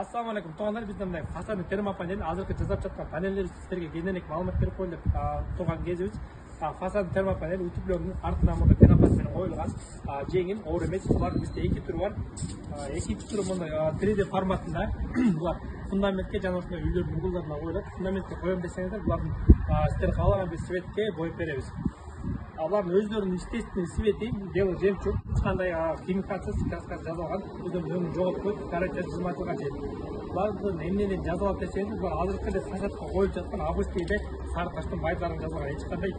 Assalamu alaikum. To'g'anlar bizda bunday Fosadный termo panel, hozirgi jasab жатқан panellar sizlarga keyinroq ma'lumot berib qo'yilib turgan кезибиз. Fosадный termo panel ütüplөрүнүн артынан мындай пенопласт менен коюлган. Жеңил, оор эмес. Булар бизде эки түрү бар. Эки түрү мындай 3D форматында. Булар фундаментке жана ушундай үйлөрдүн угулдарына коюлат. Фундаментке коем десеңиздер, булардын сиздер каалаган бир цветке боеп беребиз. Алардын өздөрүнүн естественный цвети, белый жемчуг, эч кандай химикатсыз краска жазылган, өздөрүнүн өңүн жоготкойт, гарантия кызматылган жер. Булардын эмнеден жазылат десеңиз, булар азыркы эле фасадка коюлуп жаткан обычный эле сары таштын байдарын жазылган, эч кандай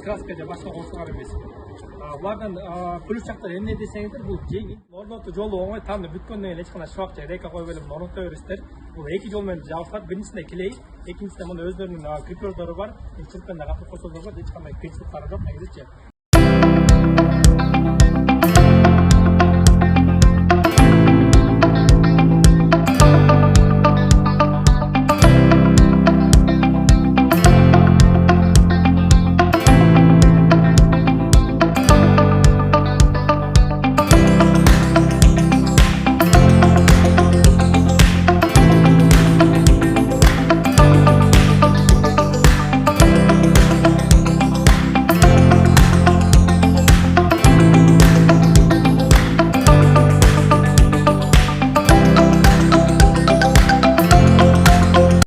краска же башка кошулган эмес. Булардын плюс жактары эмне десеңиздер, бул жеңил, орнотуу жолу оңой, тамды бүткөндөн кийин эч кандай швак же рейка коюп эле орното бересиздер. Бул эки жол менен жабышат. Биринчисинде клей, экинчисинде мындай өздөрүнүн крепёрлору бар, чиркенде катып кошулган бар, эч кандай кыйынчылыктары жок негизичи.